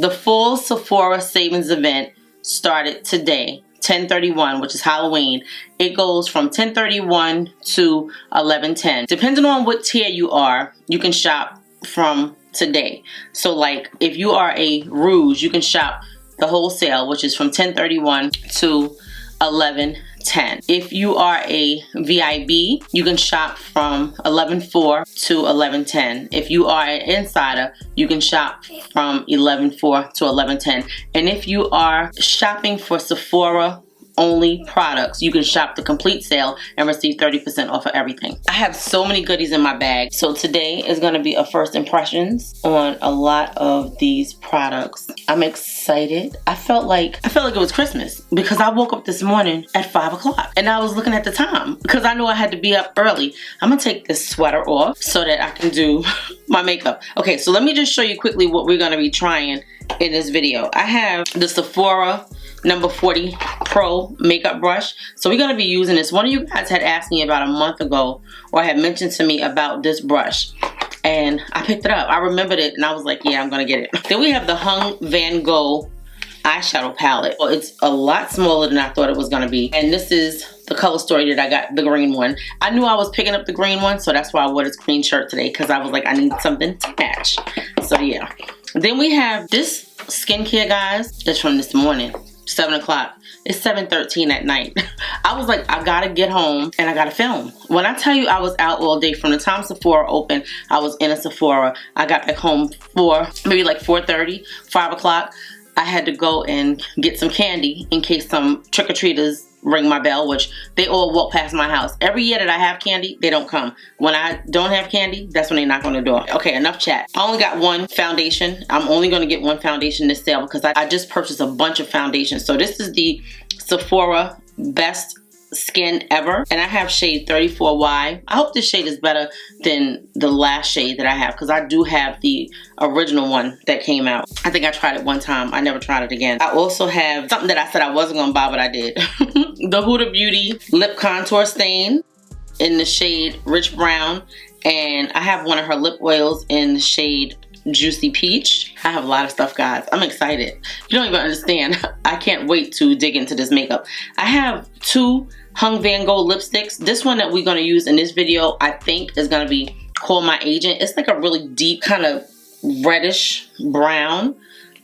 The full Sephora savings event started today, 10/31, which is Halloween. It goes from 10/31 to 11/10. Depending on what tier you are, you can shop from today. So like if you are a Rouge, you can shop the wholesale, which is from 10/31 to 11/10. If you are a VIB, you can shop from 11/4 to 11/10. If you are an insider, you can shop from 11/4 to 11/10. And if you are shopping for Sephora only products, you can shop the complete sale and receive 30% off of everything. I have so many goodies in my bag. So today is going to be a first impressions on a lot of these products. I'm excited. I felt like it was Christmas because I woke up this morning at 5 o'clock and I was looking at the time because I knew I had to be up early. I'm gonna take this sweater off so that I can do my makeup. Okay, so let me just show you quickly what we're gonna be trying in this video. I have the Sephora number 40 Pro makeup brush. So we're going to be using this. One of you guys had asked me about a month ago, or had mentioned to me about this brush, and I picked it up. I remembered it and I was like, yeah, I'm going to get it. Then we have the VANNGO eyeshadow palette. Well, it's a lot smaller than I thought it was going to be. And this is the color story that I got, the green one. I knew I was picking up the green one, so that's why I wore this green shirt today, because I was like, I need something to match. So yeah. Then we have this skincare, guys. It's from this morning. 7 o'clock. It's 7:13 at night. I was like, I gotta get home and I gotta film. When I tell you I was out all day, from the time Sephora opened, I was in a Sephora. I got back home maybe like 4:30, 5 o'clock. I had to go and get some candy in case some trick-or-treaters ring my bell, which they all walk past my house. Every year that I have candy, they don't come. When I don't have candy, that's when they knock on the door. Okay, enough chat. I only got one foundation. I'm only going to get one foundation this sale because I just purchased a bunch of foundations. So this is the Sephora Best Skin Ever, and I have shade 34Y. I hope this shade is better than the last shade that I have, because I do have the original one that came out. I think I tried it one time. I never tried it again. I also have something that I said I wasn't gonna buy, but I did. The Huda Beauty Lip Contour Stain in the shade Rich Brown, and I have one of her lip oils in the shade Juicy Peach. I have a lot of stuff, guys. I'm excited. You don't even understand. I can't wait to dig into this makeup. I have two VANNGO lipsticks. This one that we're going to use in this video, I think, is going to be called My Agent. It's like a really deep kind of reddish brown.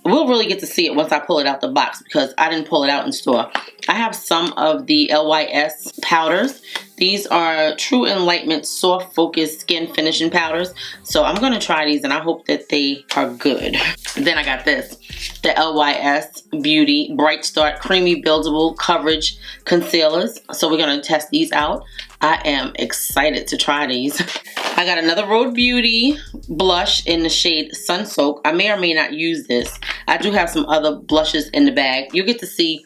We'll really get to see it once I pull it out the box because I didn't pull it out in store. I have some of the LYS powders. These are True Enlightenment Soft Focus Skin Finishing Powders. So I'm going to try these and I hope that they are good. Then I got this. The LYS Beauty Bright Start Creamy Buildable Coverage Concealers. So we're going to test these out. I am excited to try these. I got another Rhode Beauty blush in the shade Sun Soak. I may or may not use this. I do have some other blushes in the bag. You get to see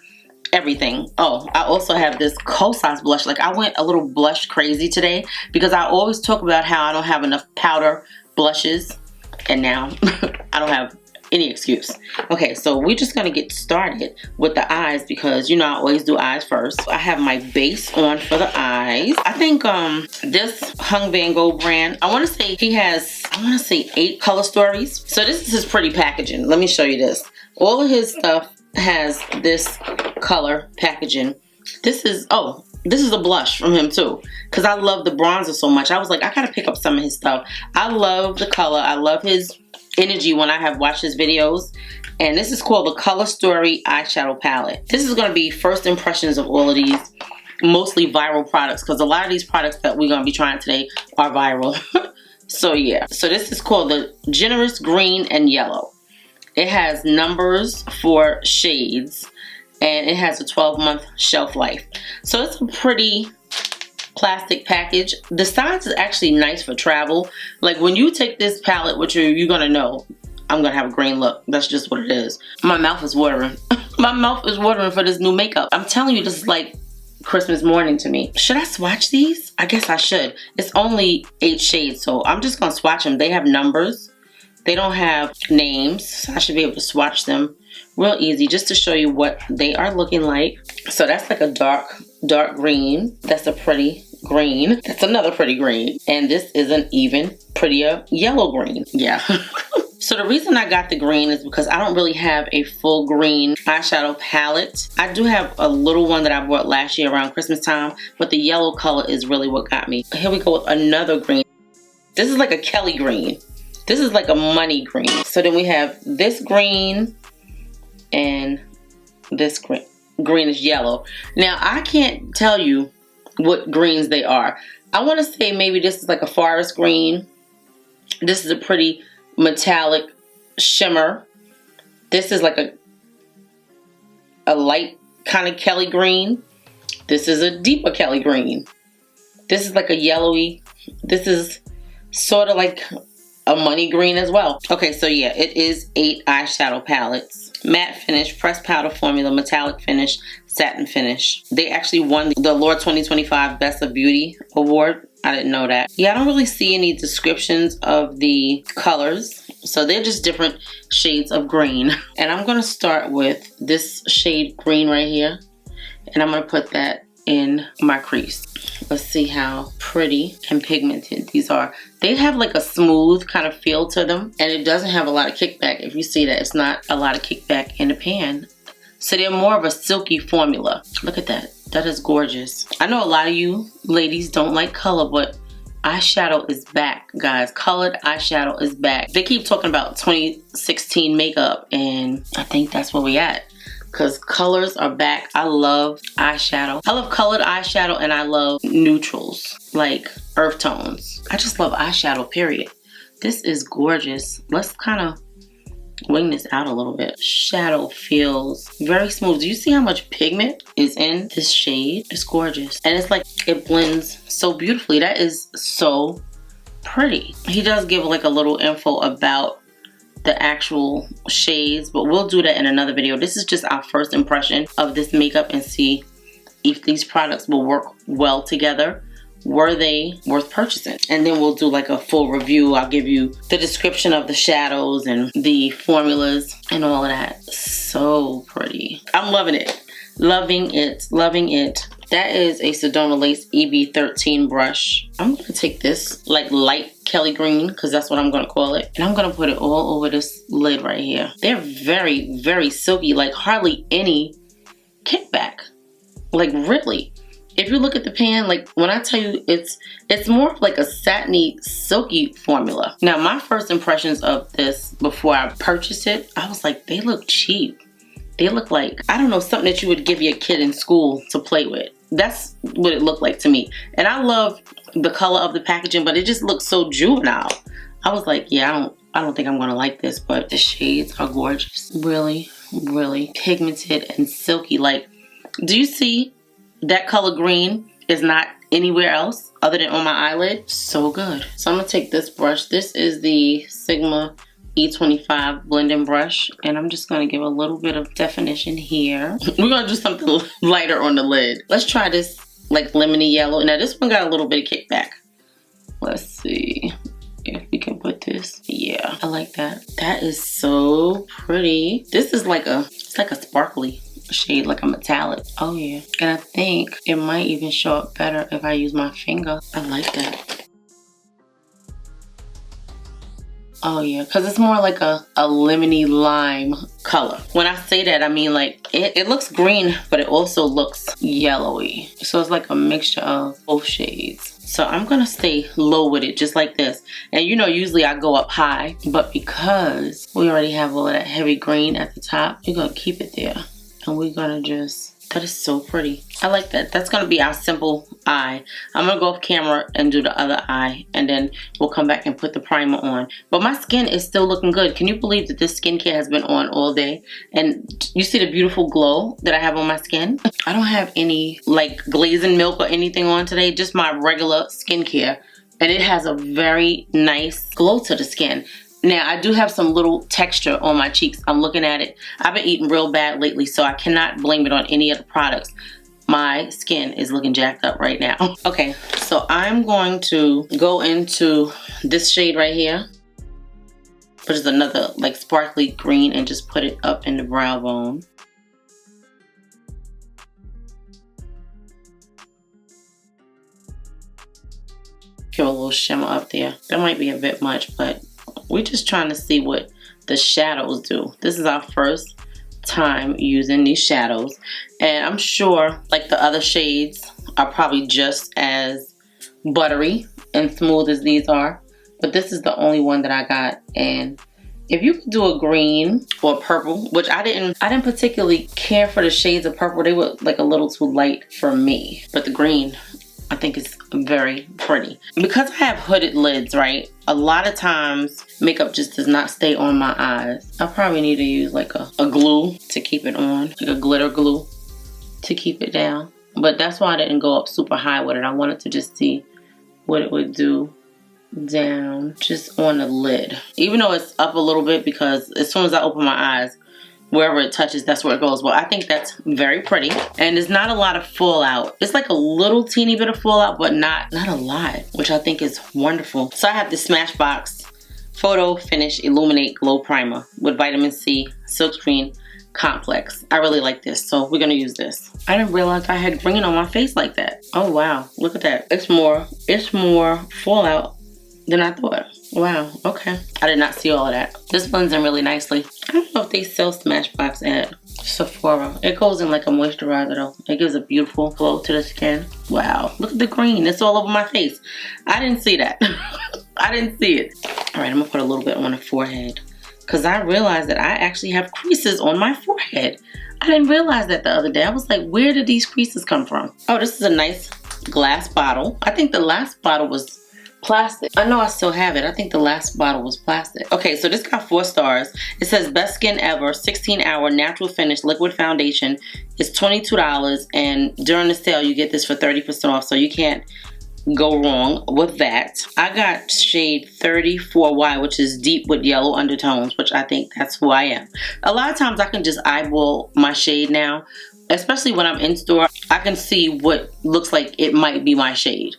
everything. Oh, I also have this Kosas blush. Like, I went a little blush crazy today because I always talk about how I don't have enough powder blushes, and now I don't have any excuse. Okay, so we're just gonna get started with the eyes because, you know, I always do eyes first. I have my base on for the eyes. I think this VANNGO brand, I want to say he has, 8 color stories. So this is his pretty packaging. Let me show you this. All of his stuff has this color packaging. This is a blush from him too, because I love the bronzer so much. I was like, I gotta pick up some of his stuff. I love the color. I love his energy when I have watched his videos. And this is called the Color Story Eyeshadow Palette. This is going to be first impressions of all of these mostly viral products, because a lot of these products that we're going to be trying today are viral. So yeah, so this is called the Generous Green and Yellow. It has numbers for shades and it has a 12-month shelf life. So it's a pretty plastic package. The size is actually nice for travel. Like, when you take this palette with you, you're gonna know I'm gonna have a green look. That's just what it is. My mouth is watering. My mouth is watering for this new makeup. I'm telling you, this is like Christmas morning to me. Should I swatch these? I guess I should. It's only 8 shades, so I'm just gonna swatch them. They have numbers. They don't have names, so I should be able to swatch them real easy just to show you what they are looking like. So that's like a dark green. That's a pretty green. That's another pretty green. And this is an even prettier yellow green. Yeah. So So the reason I got the green is because I don't really have a full green eyeshadow palette. I do have a little one that I bought last year around Christmas time, but the yellow color is really what got me. Here we go with another green. This is like a Kelly green. This is like a money green. So then we have this green and this green. Green is yellow. Now I can't tell you what greens they are. I want to say maybe this is like a forest green. This is a pretty metallic shimmer. This is like a light kind of Kelly green. This is a deeper Kelly green. This is like a yellowy. This is sort of like a money green as well. Okay, so yeah, it is 8 eyeshadow palettes. Matte finish, pressed powder formula, metallic finish, satin finish. They actually won the Allure 2025 Best of Beauty Award. I didn't know that. Yeah, I don't really see any descriptions of the colors. So they're just different shades of green. And I'm gonna start with this shade green right here. And I'm gonna put that in my crease. Let's see how pretty and pigmented these are. They have like a smooth kind of feel to them, and it doesn't have a lot of kickback. If you see that, it's not a lot of kickback in the pan. So they're more of a silky formula. Look at that. That is gorgeous. I know a lot of you ladies don't like color, but eyeshadow is back, guys. Colored eyeshadow is back. They keep talking about 2016 makeup, and I think that's where we at. Because colors are back. I love eyeshadow. I love colored eyeshadow, and I love neutrals, like earth tones. I just love eyeshadow, period. This is gorgeous. Let's kind of wing this out a little bit. Shadow feels very smooth. Do you see how much pigment is in this shade? It's gorgeous. And it's like it blends so beautifully. That is so pretty. He does give like a little info about the actual shades, but we'll do that in another video. This is just our first impression of this makeup and see if these products will work well together. Were they worth purchasing? And then we'll do like a full review. I'll give you the description of the shadows and the formulas and all of that. So pretty. I'm loving it. Loving it. Loving it. That is a Sedona Lace EB13 brush. I'm going to take this like light Kelly green, because that's what I'm going to call it. And I'm going to put it all over this lid right here. They're very, very silky. Like hardly any kickback. Like really. If you look at the pan, like when I tell you it's more like a satiny, silky formula. Now my first impressions of this before I purchased it, I was like, they look cheap. They look like, I don't know, something that you would give your kid in school to play with. That's what it looked like to me. And I love the color of the packaging, but it just looks so juvenile. I was like, yeah, I don't think I'm gonna like this, but the shades are gorgeous. Really, really pigmented and silky. Like, do you see that color green is not anywhere else other than on my eyelid? So good. So I'm gonna take this brush. This is the Sigma E25 blending brush, and I'm just gonna give a little bit of definition here. We're gonna do something lighter on the lid. Let's try this like lemony yellow. Now this one got a little bit of kickback. Let's see if we can put this. Yeah, I like that. That is so pretty. This is like it's like a sparkly shade, like a metallic. Oh yeah. And I think it might even show up better if I use my finger. I like that. Oh yeah, because it's more like a lemony lime color. When I say that, I mean like it looks green, but it also looks yellowy. So it's like a mixture of both shades. So I'm gonna stay low with it, just like this. And you know, usually I go up high, but because we already have all of that heavy green at the top, we're gonna keep it there. And we're gonna just, that is so pretty. I like that. That's gonna be our simple eye. I'm gonna go off camera and do the other eye, and then we'll come back and put the primer on. But my skin is still looking good. Can you believe that this skincare has been on all day? And you see the beautiful glow that I have on my skin? I don't have any like glazing milk or anything on today, just my regular skincare. And it has a very nice glow to the skin. Now, I do have some little texture on my cheeks. I'm looking at it. I've been eating real bad lately, so I cannot blame it on any of the products. My skin is looking jacked up right now. Okay, so I'm going to go into this shade right here, which is another like sparkly green, and just put it up in the brow bone. Give a little shimmer up there. That might be a bit much, but we're just trying to see what the shadows do. This is our first time using these shadows, and I'm sure like the other shades are probably just as buttery and smooth as these are, but this is the only one that I got. And if you could do a green or purple, which I didn't particularly care for the shades of purple. They were like a little too light for me, but the green I think is very pretty. Because I have hooded lids, right? A lot of times makeup just does not stay on my eyes. I probably need to use like a glue to keep it on, like a glitter glue to keep it down. But that's why I didn't go up super high with it. I wanted to just see what it would do down just on the lid. Even though it's up a little bit, because as soon as I open my eyes, wherever it touches, that's where it goes. Well, I think that's very pretty. And there's not a lot of fallout. It's like a little teeny bit of fallout, but not a lot, which I think is wonderful. So I have the Smashbox Photo Finish Illuminate Glow Primer with Vitamin C Silkscreen Complex. I really like this, so we're gonna use this. I didn't realize I had green on my face like that. Oh wow, look at that. It's more fallout than I thought. Wow, okay. I did not see all of that. This blends in really nicely. I don't know if they sell Smashbox at Sephora. It goes in like a moisturizer though. It gives a beautiful glow to the skin. Wow, look at the green. It's all over my face. I didn't see that. I didn't see it. All right, I'm gonna put a little bit on the forehead because I realized that I actually have creases on my forehead. I didn't realize that the other day. I was like, where did these creases come from? Oh, this is a nice glass bottle. I think the last bottle was plastic. I know I still have it. I think the last bottle was plastic. Okay, so this got 4 stars. It says best skin ever, 16-hour natural finish liquid foundation. It's $22, and during the sale you get this for 30% off, so you can't go wrong with that. I got shade 34Y, which is deep with yellow undertones, which I think that's who I am. A lot of times I can just eyeball my shade now, especially when I'm in store. I can see what looks like it might be my shade.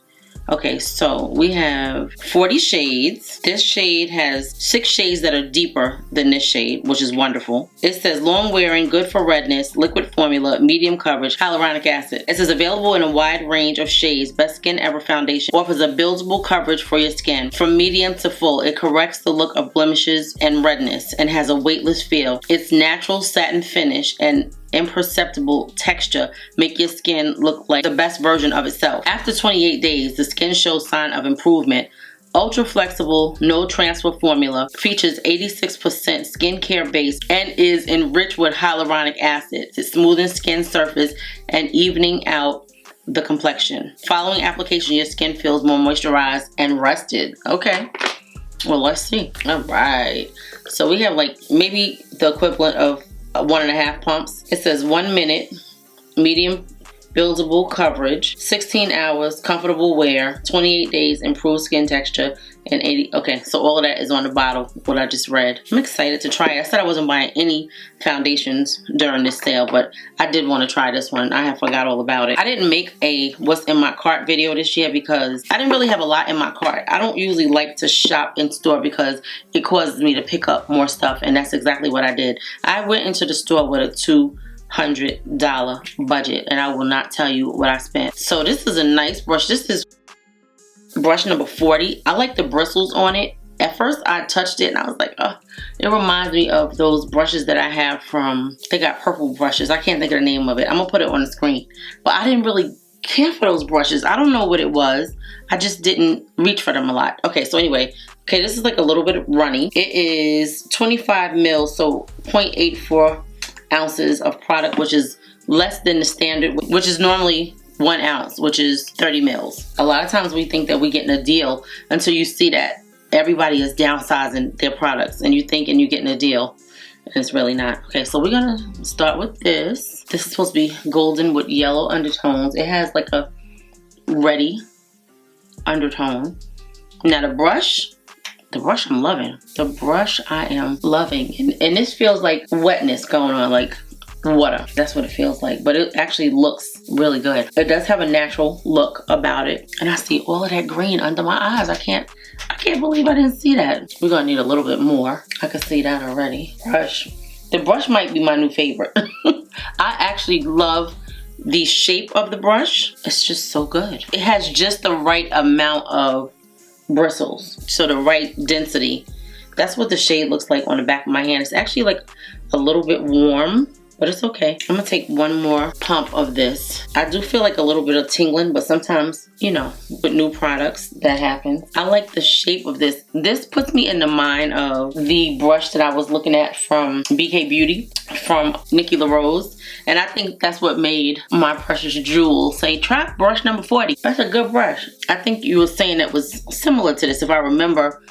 Okay, so we have 40 shades. This shade has 6 shades that are deeper than this shade, which is wonderful. It says long wearing, good for redness, liquid formula, medium coverage, hyaluronic acid. It says available in a wide range of shades. Best skin ever foundation offers a buildable coverage for your skin from medium to full. It corrects the look of blemishes and redness and has a weightless feel. Its natural satin finish and imperceptible texture make your skin look like the best version of itself. After 28 days, the skin shows sign of improvement. Ultra flexible, no transfer formula, features 86% skincare base and is enriched with hyaluronic acid to smoothen skin surface and evening out the complexion. Following application, your skin feels more moisturized and rested. Okay, well, let's see. All right, so we have like maybe the equivalent of 1.5 pumps. It says 1 minute, medium buildable coverage, 16 hours, comfortable wear, 28 days, improved skin texture, and 80. Okay, so all of that is on the bottle, what I just read. I'm excited to try it. I said I wasn't buying any foundations during this sale, but I did want to try this one. I have forgot all about it. I didn't make a what's in my cart video this year because I didn't really have a lot in my cart. I don't usually like to shop in store because it causes me to pick up more stuff, and that's exactly what I did. I went into the store with a $200 budget, and I will not tell you what I spent. So this is a nice brush. This is brush number 40. I like the bristles on it. At first I touched it and I was like, oh, it reminds me of those brushes that I have from, they got purple brushes. I can't think of the name of it. I'm gonna put it on the screen. But I didn't really care for those brushes. I don't know what it was. I just didn't reach for them a lot. Okay, so anyway, okay, this is like a little bit runny. It is 25 mils, so 0.84 ounces of product, which is less than the standard, which is normally 1 ounce, which is 30 mils. A lot of times we think that we're getting a deal until you see that everybody is downsizing their products and you're thinking you're getting a deal, and it's really not. Okay, so we're gonna start with this. This is supposed to be golden with yellow undertones. It has like a reddy undertone. Now the brush I'm loving. The brush I am loving. And this feels like wetness going on, like water. That's what it feels like. But it actually looks really good. It does have a natural look about it. And I see all of that green under my eyes. I can't believe I didn't see that. We're gonna need a little bit more. I can see that already. Brush. The brush might be my new favorite. I actually love the shape of the brush. It's just so good. It has just the right amount of bristles, so the right density That's what the shade looks like on the back of my hand. It's actually like a little bit warm, but it's okay. I'm gonna take one more pump of this. I do feel like a little bit of tingling, but sometimes, you know, with new products, that happens. I like the shape of this. This puts me in the mind of the brush that I was looking at from BK Beauty, from Nikki LaRose. And I think that's what made my precious jewel say, try brush number 40. That's a good brush. I think you were saying that was similar to this, if I remember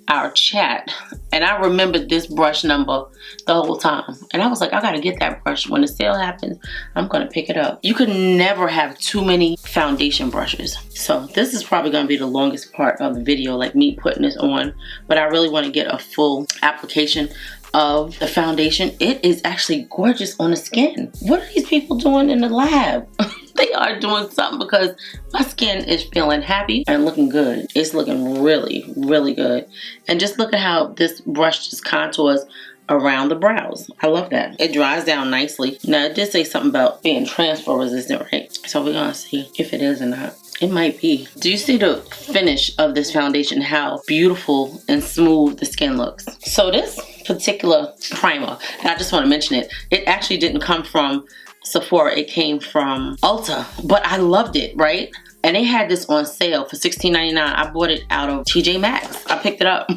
our chat. And I remembered this brush number the whole time. And I was like, I gotta get that brush. When the sale happens, I'm gonna pick it up. You could never have too many foundation brushes. So this is probably gonna be the longest part of the video, like me putting this on. But I really wanna get a full application of the foundation. It is actually gorgeous on the skin. What are these people doing in the lab? They are doing something, because my skin is feeling happy and looking good. It's looking really, really good. And just look at how this brush just contours around the brows. I love that. It dries down nicely. Now, it did say something about being transfer resistant, right? So we're gonna see if it is or not. It might be. Do you see the finish of this foundation? How beautiful and smooth the skin looks. So this particular primer, and I just want to mention it, it actually didn't come from Sephora. It came from Ulta, but I loved it, right? And they had this on sale for $16.99. I bought it out of TJ Maxx. I picked it up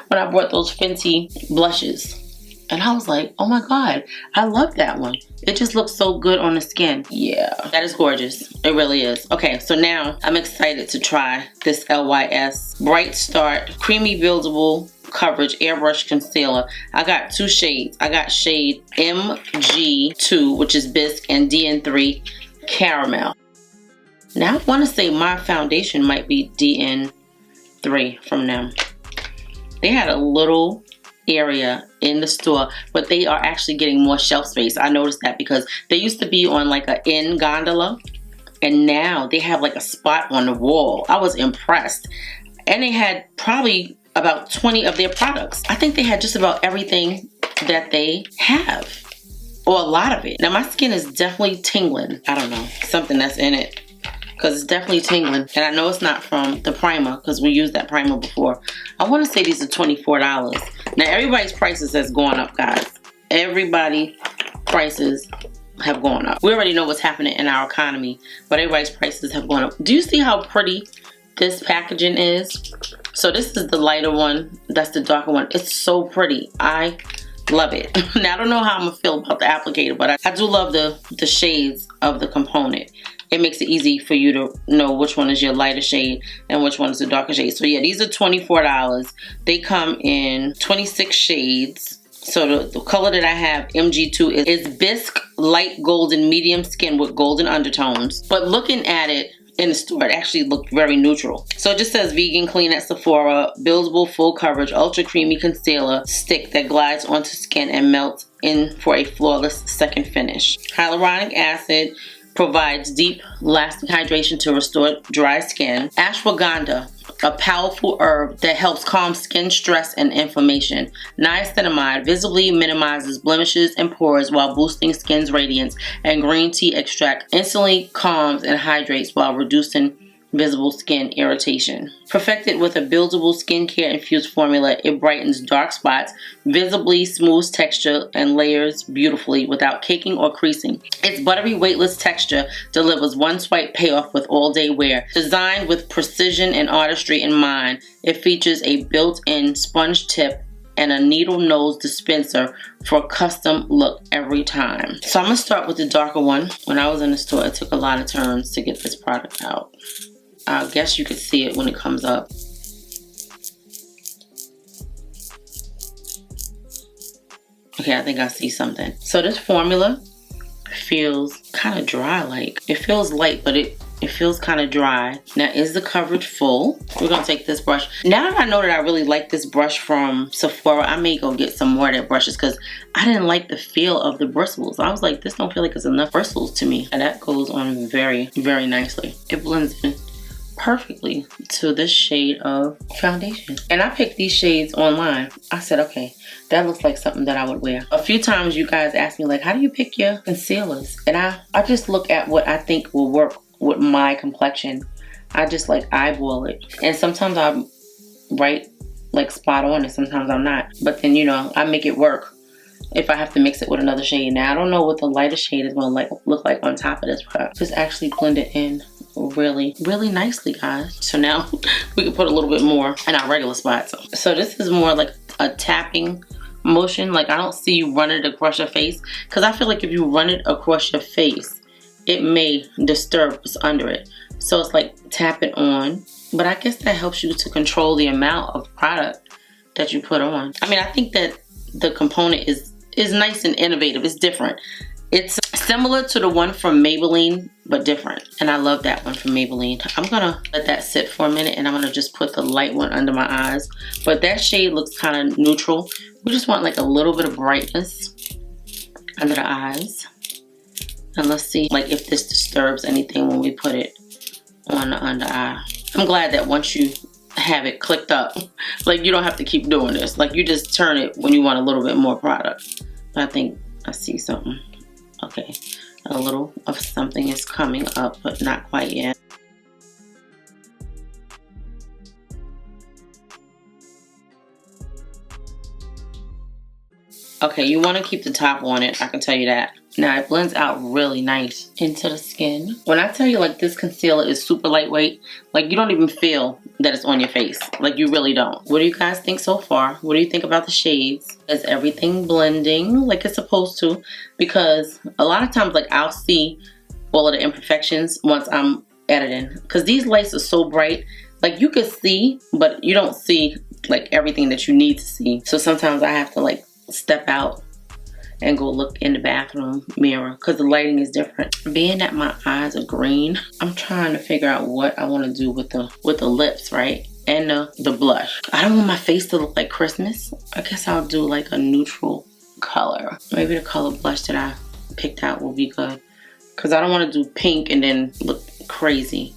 when I bought those Fenty blushes. And I was like, oh my God, I love that one. It just looks so good on the skin. Yeah, that is gorgeous. It really is. Okay, so now I'm excited to try this LYS Bright Start Creamy Buildable Coverage Airbrush Concealer. I got two shades. I got shade MG2, which is Bisque, and DN3 Caramel. Now I want to say my foundation might be DN3 from them. They had a little area in the store, but they are actually getting more shelf space. I noticed that because they used to be on like a end gondola, and now they have like a spot on the wall. I was impressed. And they had probably about 20 of their products. I think they had just about everything that they have, or a lot of it. Now my skin is definitely tingling. I don't know, something that's in it, because it's definitely tingling. And I know it's not from the primer, because we used that primer before. I want to say these are $24. Now everybody's prices has gone up, guys. Everybody's prices have gone up. We already know what's happening in our economy, but everybody's prices have gone up. Do you see how pretty this packaging is? So this is the lighter one. That's the darker one. It's so pretty. I love it. Now I don't know how I'm gonna feel about the applicator, but I do love the shades of the component. It makes it easy for you to know which one is your lighter shade and which one is the darker shade. So yeah, these are $24. They come in 26 shades. So the color that I have, MG2, is Bisque Light Golden Medium Skin with golden undertones. But looking at it in the store, it actually looked very neutral. So it just says vegan clean at Sephora, buildable full coverage, ultra creamy concealer stick that glides onto skin and melts in for a flawless second finish. Hyaluronic acid provides deep, lasting hydration to restore dry skin. Ashwagandha, a powerful herb that helps calm skin stress and inflammation. Niacinamide visibly minimizes blemishes and pores while boosting skin's radiance. And green tea extract instantly calms and hydrates while reducing visible skin irritation. Perfected with a buildable skincare infused formula, it brightens dark spots, visibly smooths texture, and layers beautifully without caking or creasing. Its buttery, weightless texture delivers one swipe payoff with all-day wear. Designed with precision and artistry in mind, it features a built-in sponge tip and a needle nose dispenser for a custom look every time. So I'm gonna start with the darker one. When I was in the store, it took a lot of turns to get this product out. I guess you could see it when it comes up. Okay, I think I see something. So this formula feels kind of dry like. It feels light, but it feels kind of dry. Now, is the coverage full? We're gonna take this brush. Now that I know that I really like this brush from Sephora, I may go get some more of their brushes, because I didn't like the feel of the bristles. I was like, this don't feel like it's enough bristles to me. And that goes on very, very nicely. It blends in perfectly to this shade of foundation. And I picked these shades online. I said, okay, that looks like something that I would wear. A few times you guys asked me, like, how do you pick your concealers? And I just look at what I think will work with my complexion. I just like eyeball it. And sometimes I write like spot on and sometimes I'm not. But then, you know, I make it work if I have to mix it with another shade. Now, I don't know what the lighter shade is going to look like on top of this, but just actually blend it in really, really nicely, guys. So now we can put a little bit more in our regular spots. So this is more like a tapping motion. Like, I don't see you run it across your face, because I feel like if you run it across your face, it may disturb what's under it. So it's like tap it on, but I guess that helps you to control the amount of product that you put on. I mean, I think that the component is nice and innovative. It's different. It's similar to the one from Maybelline, but different. And I love that one from Maybelline. I'm gonna let that sit for a minute, and I'm gonna just put the light one under my eyes. But that shade looks kind of neutral. We just want like a little bit of brightness under the eyes. And let's see like if this disturbs anything when we put it on the under eye. I'm glad that once you have it clicked up, like you don't have to keep doing this. Like you just turn it when you want a little bit more product. I think I see something. Okay, a little of something is coming up, but not quite yet. Okay, you want to keep the top on it, I can tell you that. Now it blends out really nice into the skin. When I tell you like this concealer is super lightweight, like you don't even feel that it's on your face. Like you really don't. What do you guys think so far? What do you think about the shades? Is everything blending like it's supposed to? Because a lot of times like I'll see all of the imperfections once I'm editing. Because these lights are so bright, like you could see, but you don't see like everything that you need to see. So sometimes I have to like step out and go look in the bathroom mirror because the lighting is different. Being that my eyes are green, I'm trying to figure out what I want to do with the lips, right? And the blush. I don't want my face to look like Christmas. I guess I'll do like a neutral color. Maybe the color blush that I picked out will be good, because I don't want to do pink and then look crazy.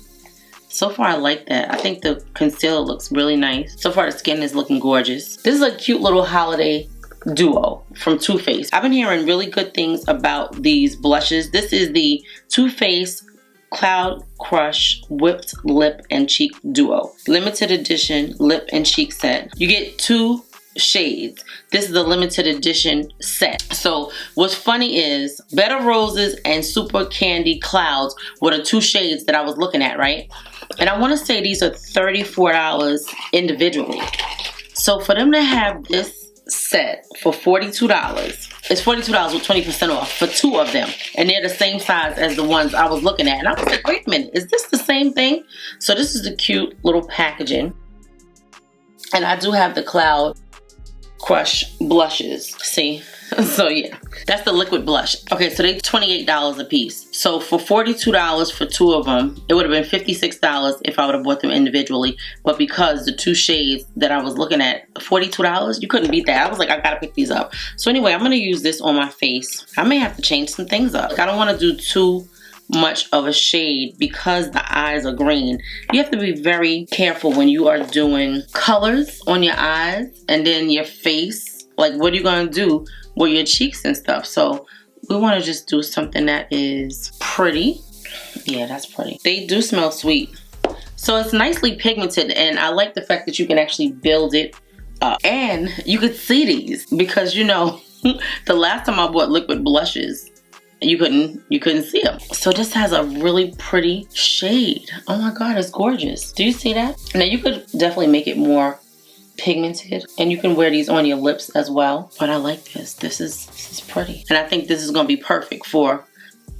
So far I like that. I think the concealer looks really nice. So far the skin is looking gorgeous. This is a cute little holiday duo from Too Faced. I've been hearing really good things about these blushes. This is the Too Faced Cloud Crush Whipped Lip and Cheek Duo. Limited edition lip and cheek set. You get 2 shades. This is the limited edition set. So what's funny is Better Roses and Super Candy Clouds were the 2 shades that I was looking at, right? And I want to say these are $34 individually. So for them to have this set for $42, it's $42 with 20% off for 2 of them, and they're the same size as the ones I was looking at. And I was like, wait a minute, is this the same thing? So this is the cute little packaging, and I do have the Cloud Crush blushes. See? So yeah, that's the liquid blush. Okay, so they're $28 a piece. So for $42 for 2 of them, it would have been $56 if I would have bought them individually. But because the 2 shades that I was looking at, $42, you couldn't beat that. I was like, I gotta pick these up. So anyway, I'm gonna use this on my face. I may have to change some things up. Like, I don't want to do too much of a shade because the eyes are green. You have to be very careful when you are doing colors on your eyes and then your face. Like, what are you gonna do with your cheeks and stuff? So we want to just do something that is pretty. Yeah, that's pretty. They do smell sweet. So it's nicely pigmented, and I like the fact that you can actually build it up. And you could see these because, you know, the last time I bought liquid blushes, you couldn't see them. So this has a really pretty shade. Oh my god, it's gorgeous. Do you see that? Now you could definitely make it more pigmented, and you can wear these on your lips as well, but I like this. This is pretty, and I think this is going to be perfect for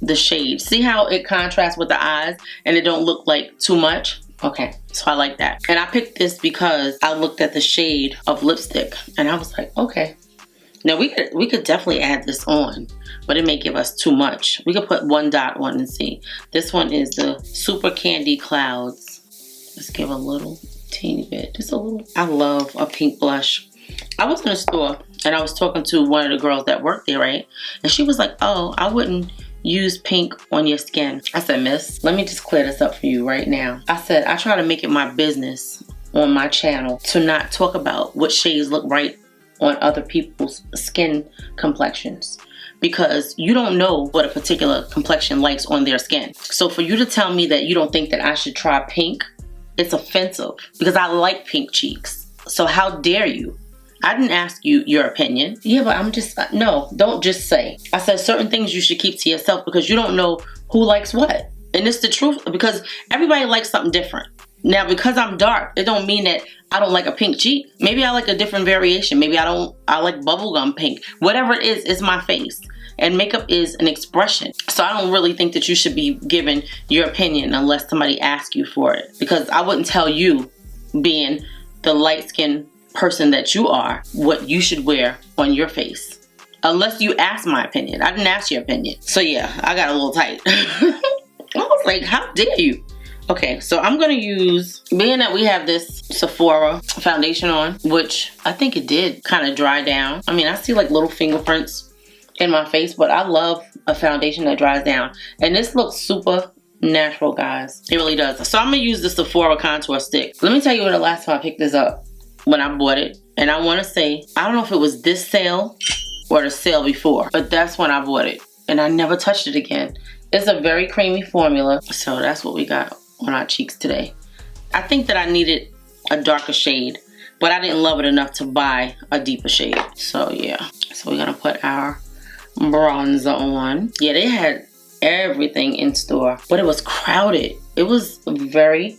the shade. See how it contrasts with the eyes and it don't look like too much? Okay, so I like that. And I picked this because I looked at the shade of lipstick and I was like, okay, now we could definitely add this on, but it may give us too much. We could put 1 dot on and see. This one is the Super Candy Clouds. Let's give a little teeny bit, just a little. I love a pink blush. I was in a store and I was talking to one of the girls that worked there, right? And she was like, oh, I wouldn't use pink on your skin. I said, miss, let me just clear this up for you right now. I said, I try to make it my business on my channel to not talk about what shades look right on other people's skin complexions, because you don't know what a particular complexion likes on their skin. So for you to tell me that you don't think that I should try pink, it's offensive, because I like pink cheeks. So how dare you? I didn't ask you your opinion. Yeah, but I'm just, no, don't just say. I said certain things you should keep to yourself because you don't know who likes what. And it's the truth, because everybody likes something different. Now, because I'm dark, it don't mean that I don't like a pink cheek. Maybe I like a different variation. Maybe I like bubblegum pink. Whatever it is, it's my face. And makeup is an expression. So I don't really think that you should be giving your opinion unless somebody asks you for it. Because I wouldn't tell you, being the light-skinned person that you are, what you should wear on your face. Unless you ask my opinion. I didn't ask your opinion. So yeah, I got a little tight. I was like, how dare you? Okay, so I'm gonna use, being that we have this Sephora foundation on, which I think it did kind of dry down. I mean, I see like little fingerprints in my face, but I love a foundation that dries down. And this looks super natural, guys. It really does. So I'm gonna use the Sephora contour stick. Let me tell you when the last time I picked this up, when I bought it. And I wanna say, I don't know if it was this sale or the sale before, but that's when I bought it. And I never touched it again. It's a very creamy formula. So that's what we got on our cheeks today. I think that I needed a darker shade, but I didn't love it enough to buy a deeper shade. So yeah, so we're gonna put our bronzer on. Yeah, they had everything in store, but it was crowded. It was very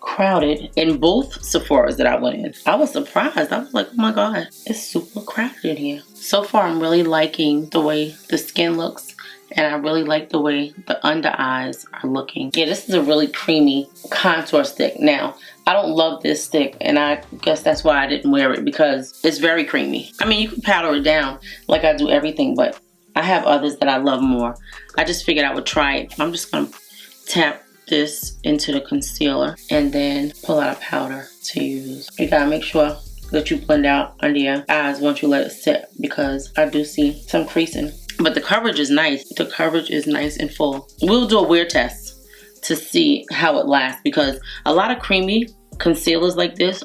crowded in both Sephoras that I went in. I was surprised. I was like, oh my God, it's super crowded in here. So far, I'm really liking the way the skin looks. And I really like the way the under eyes are looking. Yeah, this is a really creamy contour stick. Now, I don't love this stick, and I guess that's why I didn't wear it, because it's very creamy. I mean, you can powder it down like I do everything, but I have others that I love more. I just figured I would try it. I'm just gonna tap this into the concealer and then pull out a powder to use. You gotta make sure that you blend out under your eyes once you let it sit, because I do see some creasing. But the coverage is nice. The coverage is nice and full. We'll do a wear test to see how it lasts, because a lot of creamy concealers like this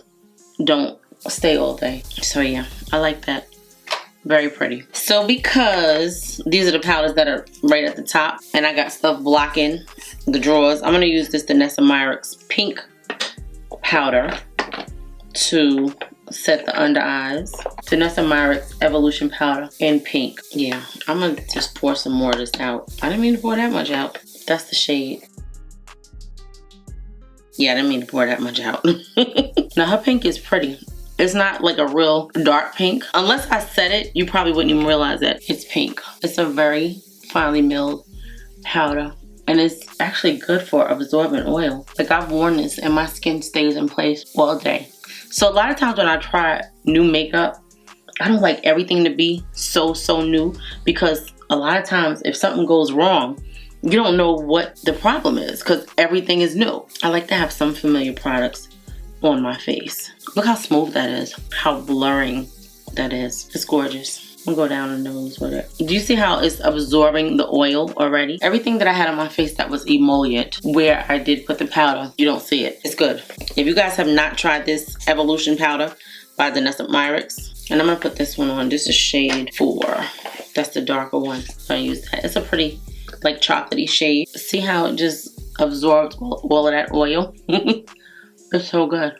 don't stay all day. So yeah, I like that. Very pretty. So because these are the powders that are right at the top and I got stuff blocking the drawers, I'm going to use this Danessa Myricks pink powder to set the under eyes. Danessa Myricks Evolution powder in pink. Yeah, I'm gonna just pour some more of this out. I didn't mean to pour that much out. That's the shade. Yeah, I didn't mean to pour that much out. Now her pink is pretty. It's not like a real dark pink. Unless I said it, you probably wouldn't even realize that it's pink. It's a very finely milled powder. And it's actually good for absorbent oil. Like, I've worn this and my skin stays in place all day. So a lot of times when I try new makeup, I don't like everything to be so new, because a lot of times if something goes wrong, you don't know what the problem is, because everything is new. I like to have some familiar products on my face. Look how smooth that is, how blurring that is. It's gorgeous. I'm gonna go down the nose with it. Do you see how it's absorbing the oil already? Everything that I had on my face that was emollient, where I did put the powder, you don't see it. It's good. If you guys have not tried this Evolution powder by Danessa Myricks, and I'm gonna put this one on. This is shade 4. That's the darker one. I'm gonna use that. It's a pretty like chocolatey shade. See how it just absorbs all of that oil? It's so good.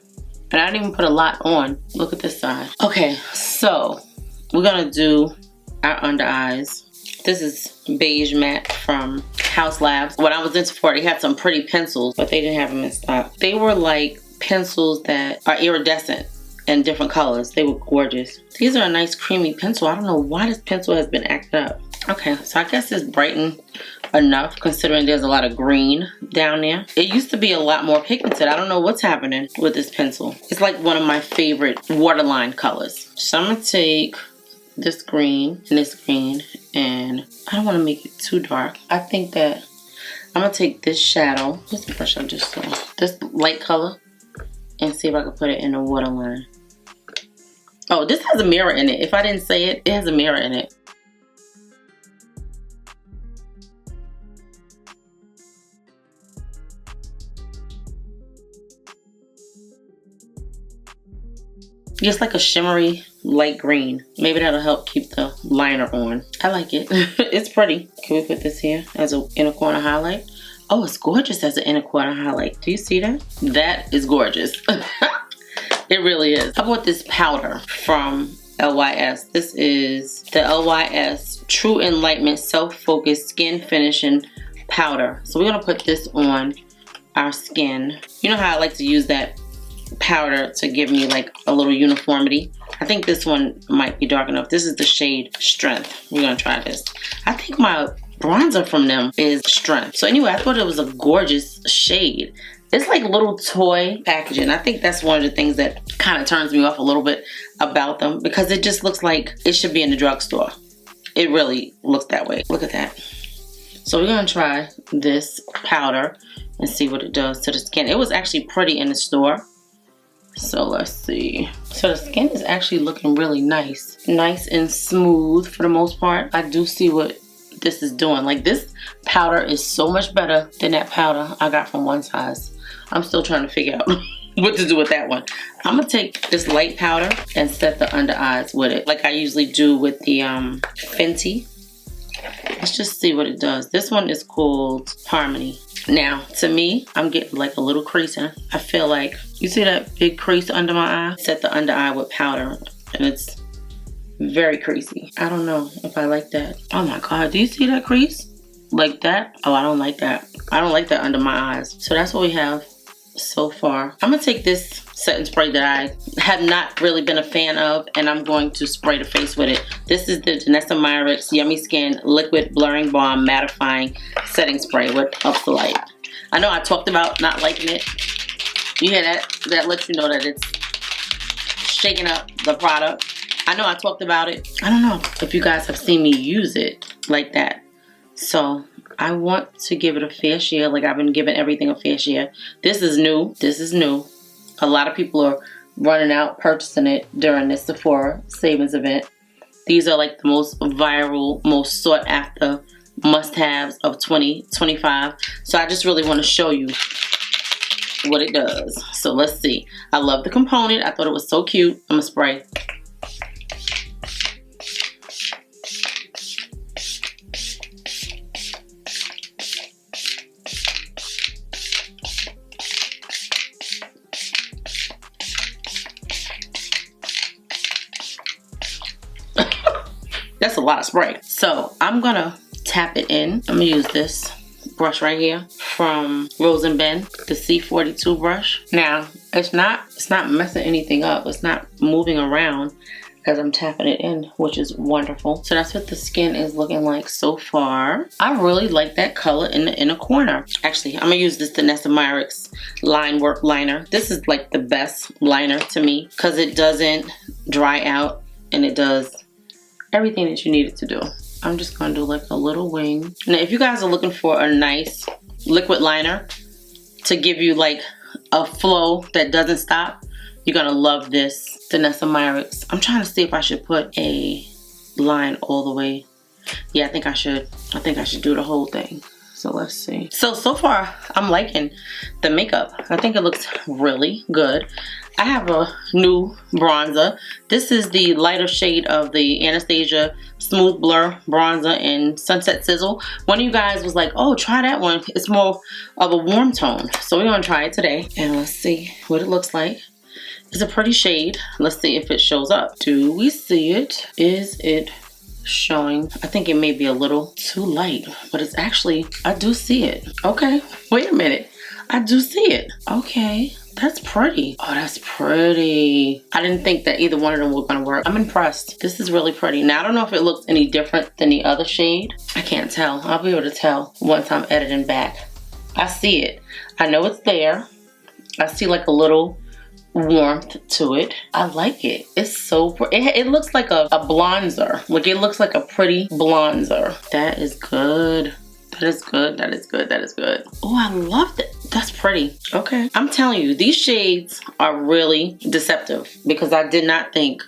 And I didn't even put a lot on. Look at this side. Okay, so we're gonna do our under eyes. This is Beige Matte from House Labs. When I was in Sephora, they had some pretty pencils, but they didn't have them in stock. They were like pencils that are iridescent in different colors. They were gorgeous. These are a nice creamy pencil. I don't know why this pencil has been acting up. Okay, so I guess it's brightened enough, considering there's a lot of green down there. It used to be a lot more pigmented. I don't know what's happening with this pencil. It's like one of my favorite waterline colors. So I'm gonna take this green and this green, and I don't want to make it too dark. I think that I'm gonna take this shadow. What's the brush I just saw? This light color, and see if I can put it in a waterline. Oh, this has a mirror in it. If I didn't say it, it has a mirror in it. Just like a shimmery light green. Maybe that'll help keep the liner on. I like it. It's pretty. Can we put this here as an inner corner highlight? Oh, it's gorgeous as an inner corner highlight. Do you see that? That is gorgeous. It really is. I bought this powder from LYS. This is the LYS True Enlightenment Self-Focused Skin Finishing Powder. So we're gonna put this on our skin. You know how I like to use that powder to give me like a little uniformity. I think this one might be dark enough. This is the shade Strength. We're gonna try this. I think my bronzer from them is Strength. So anyway, I thought it was a gorgeous shade. It's like little toy packaging. I think that's one of the things that kind of turns me off a little bit about them, because it just looks like it should be in the drugstore. It really looks that way. Look at that. So we're gonna try this powder and see what it does to the skin. It was actually pretty in the store. So let's see. So the skin is actually looking really nice. Nice and smooth for the most part. I do see what this is doing. Like, this powder is so much better than that powder I got from One Size. I'm still trying to figure out what to do with that one. I'm gonna take this light powder and set the under eyes with it, like I usually do with the Fenty. Let's just see what it does. This one is called Harmony. Now, to me, I'm getting like a little creasing. I feel like, you see that big crease under my eye? Set the under eye with powder, and it's very creasy. I don't know if I like that. Oh my God, do you see that crease? Like that? Oh, I don't like that. I don't like that under my eyes. So that's what we have so far. I'm gonna take this setting spray that I have not really been a fan of, and I'm going to spray the face with it. This is the Danessa Myricks Yummy Skin Liquid Blurring Balm Mattifying Setting Spray with Up the Light. I know I talked about not liking it. You hear that? That lets you know that it's shaking up the product. I know I talked about it. I don't know if you guys have seen me use it like that. So I want to give it a fair share, like I've been giving everything a fair share. This is new. This is new. A lot of people are running out purchasing it during this Sephora savings event. These are like the most viral, most sought after must-haves of 2025. So I just really want to show you what it does. So let's see. I love the component. I thought it was so cute. I'm gonna spray. That's a lot of spray. So I'm gonna tap it in. I'm gonna use this brush right here from Rose and Ben, the C42 brush. Now it's not messing anything up. It's not moving around because I'm tapping it in, which is wonderful. So that's what the skin is looking like so far. I really like that color in the inner corner. Actually, I'm gonna use this Danessa Myricks Line Work Liner. This is like the best liner to me because it doesn't dry out and it does everything that you need it to do. I'm just gonna do like a little wing. Now, if you guys are looking for a nice liquid liner to give you like a flow that doesn't stop, you're gonna love this Danessa Myricks. I'm trying to see if I should put a line all the way. Yeah, I think I should. I think I should do the whole thing. So let's see. So far, I'm liking the makeup. I think it looks really good. I have a new bronzer. This is the lighter shade of the Anastasia Smooth Blur Bronzer in Sunset Sizzle. One of you guys was like, oh, try that one. It's more of a warm tone. So we're gonna try it today. And let's see what it looks like. It's a pretty shade. Let's see if it shows up. Do we see it? Is it showing? I think it may be a little too light, but it's actually, I do see it. Okay, wait a minute. I do see it. Okay, that's pretty. Oh, that's pretty. I didn't think that either one of them were gonna work. I'm impressed. This is really pretty. Now, I don't know if it looks any different than the other shade. I can't tell. I'll be able to tell once I'm editing back. I see it. I know it's there. I see like a little warmth to it. I like it. It's so pretty. It looks like a bronzer. Like, it looks like a pretty bronzer. That is good. That is good. That is good. That is good. Oh, I love it. That's pretty. Okay. I'm telling you, these shades are really deceptive because I did not think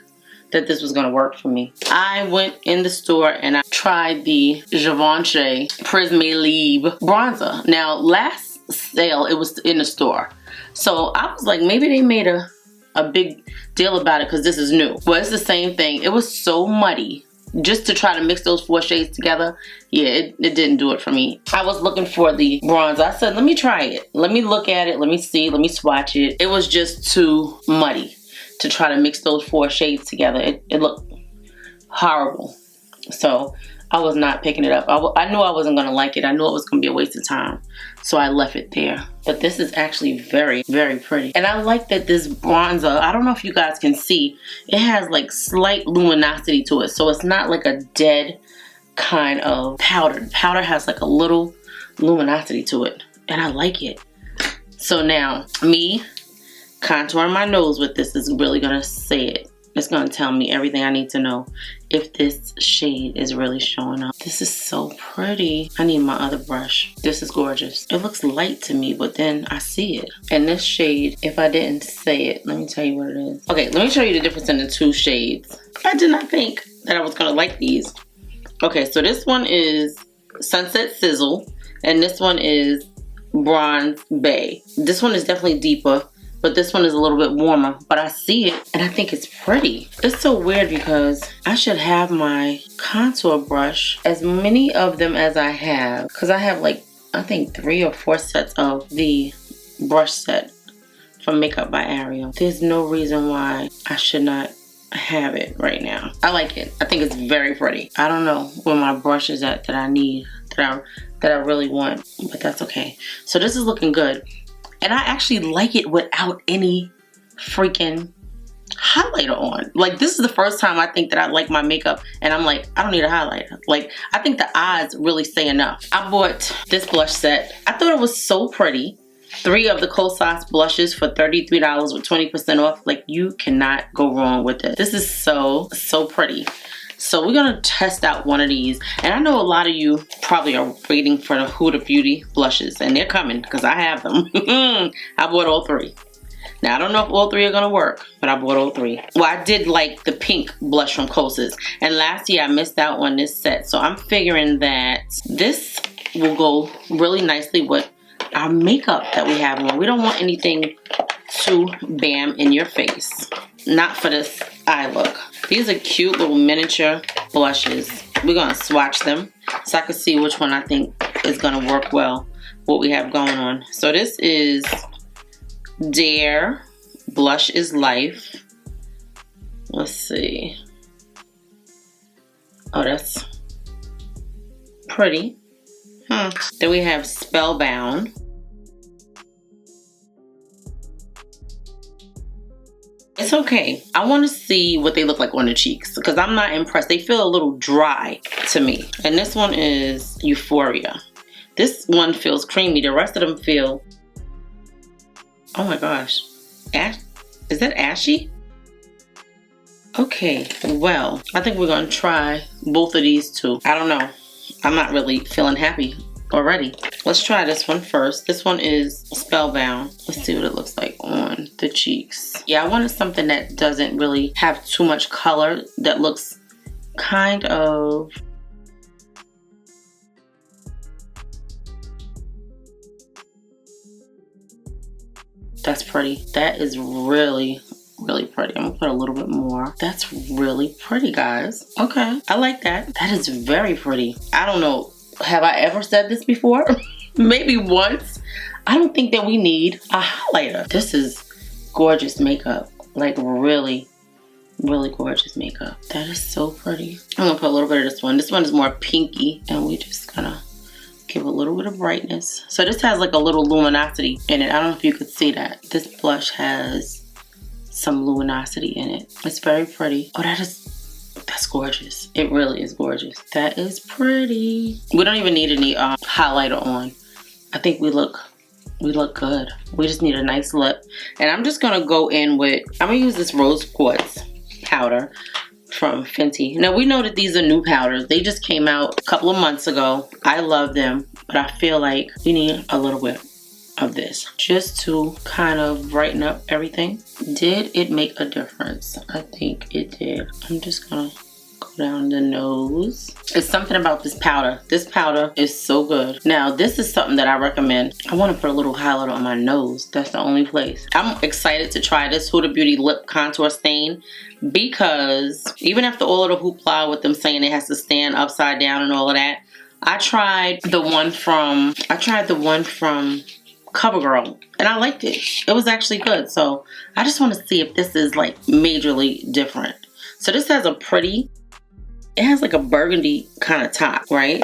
that this was gonna work for me. I went in the store and I tried the Givenchy Prisme Libre bronzer. Now, last sale, it was in the store. So I was like, maybe they made a big deal about it because this is new. Well, it's the same thing. It was so muddy. Just to try to mix those 4 shades together, yeah, it didn't do it for me. I was looking for the bronzer. I said, let me try it. Let me look at it. Let me see. Let me swatch it. It was just too muddy. to try to mix those 4 shades together. It looked horrible. So I was not picking it up. I knew I wasn't going to like it. I knew it was going to be a waste of time. So I left it there. But this is actually very, very pretty. And I like that this bronzer, I don't know if you guys can see, it has like slight luminosity to it. So it's not like a dead kind of powder. Powder has like a little luminosity to it. And I like it. So now, me contouring my nose with this is really going to say it. It's going to tell me everything I need to know if this shade is really showing up. This is so pretty. I need my other brush. This is gorgeous. It looks light to me, but then I see it. And this shade, if I didn't say it, let me tell you what it is. Okay, let me show you the difference in the 2 shades. I did not think that I was going to like these. Okay, so this one is Sunset Sizzle, and this one is Bronze Bay. This one is definitely deeper, but this one is a little bit warmer, but I see it and I think it's pretty. It's so weird because I should have my contour brush, as many of them as I have, because I have like, I think 3 or 4 sets of the brush set from Makeup by Ariel. There's no reason why I should not have it right now. I like it. I think it's very pretty. I don't know where my brush is at that I need, that I really want, but that's okay. So this is looking good. And I actually like it without any freaking highlighter on. Like, this is the first time I think that I like my makeup and I'm like, I don't need a highlighter. Like, I think the eyes really say enough. I bought this blush set. I thought it was so pretty. 3 of the Kosas blushes for $33 with 20% off. Like, you cannot go wrong with it. This is so I So we're gonna test out one of these. And I know a lot of you probably are waiting for the Huda Beauty blushes, and they're coming because I have them. I bought all 3. Now, I don't know if all 3 are gonna work, but I bought all 3. Well, I did like the pink blush from Kosas, and last year I missed out on this set. So I'm figuring that this will go really nicely with our makeup that we have on. We don't want anything too bam in your face. Not for this eye look. These are cute little miniature blushes. We're gonna swatch them so I can see which one I think is gonna work well, what we have going on. So this is Dare Blush is Life. Let's see. Oh, that's pretty. Then we have Spellbound. It's okay. I want to see what they look like on the cheeks because I'm not impressed. They feel a little dry to me. And this one is Euphoria. This one feels creamy. The rest of them feel, oh my gosh, is that ashy? Okay, well, I think we're going to try both of these two. I don't know. I'm not really feeling happy already. Let's try this one first. This one is Spellbound. Let's see what it looks like on the cheeks. Yeah, I wanted something that doesn't really have too much color, that looks kind of, that's pretty. That is really pretty. I'm gonna put a little bit more. That's really pretty, guys. Okay, I like that. That is very pretty. I don't know, have I ever said this before? Maybe once. I don't think that we need a highlighter. This is gorgeous makeup. Like, really gorgeous makeup. That is so pretty. I'm gonna put a little bit of this one. This one is more pinky, and we just gonna give a little bit of brightness. So this has like a little luminosity in it. I don't know if you could see that. This blush has some luminosity in it. It's very pretty. Oh, that's gorgeous. It really is gorgeous. That is pretty. We don't even need any highlighter on. I think we look good. We just need a nice lip. And I'm just gonna go in with, I'm gonna use this Rose Quartz powder from Fenty. Now, we know that these are new powders. They just came out a couple of months ago. I love them, but I feel like we need a little bit of this just to kind of brighten up everything. Did it make a difference? I think it did. I'm just gonna go down the nose. It's something about this powder. This powder is so good. Now, this is something that I recommend. I want to put a little highlighter on my nose. That's the only place. I'm excited to try this Huda Beauty Lip Contour Stain because even after all of the hoopla with them saying it has to stand upside down and all of that, I tried the one from CoverGirl, and I liked it. It was actually good. So I just want to see if this is like majorly different. So this has a pretty, it has like a burgundy kind of top, right?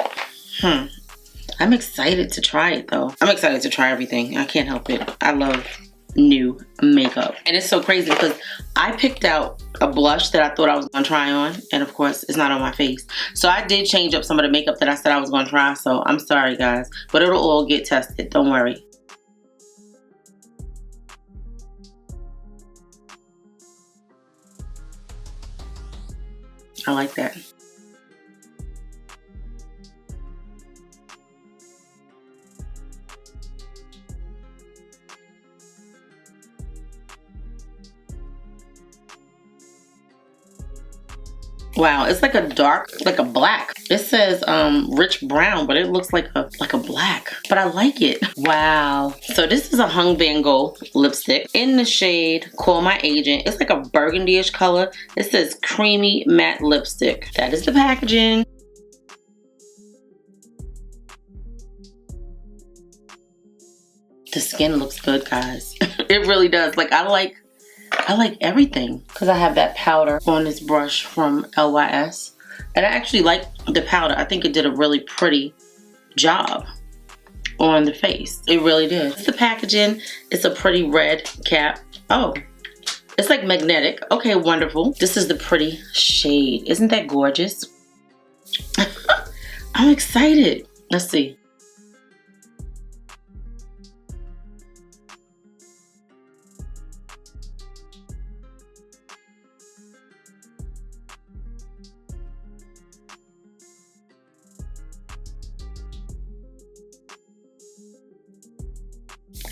I'm excited to try it though. I'm excited to try everything. I can't help it. I love new makeup. And it's so crazy because I picked out a blush that I thought I was gonna try on, and of course it's not on my face. So I did change up some of the makeup that I said I was gonna try, so I'm sorry guys, but it'll all get tested, don't worry. I like that. Wow, it's like a dark, like a black. It says rich brown, but it looks like a black. But I like it. Wow. So this is a hung VANNGO lipstick in the shade Call My Agent. It's like a burgundy-ish color. It says creamy matte lipstick. That is the packaging. The skin looks good, guys. It really does. Like I like everything because I have that powder on this brush from LYS, and I actually like the powder. I think it did a really pretty job on the face. It really did. It's the packaging. It's a pretty red cap. Oh, it's like magnetic. Okay, wonderful. This is the pretty shade. Isn't that gorgeous? I'm excited. Let's see.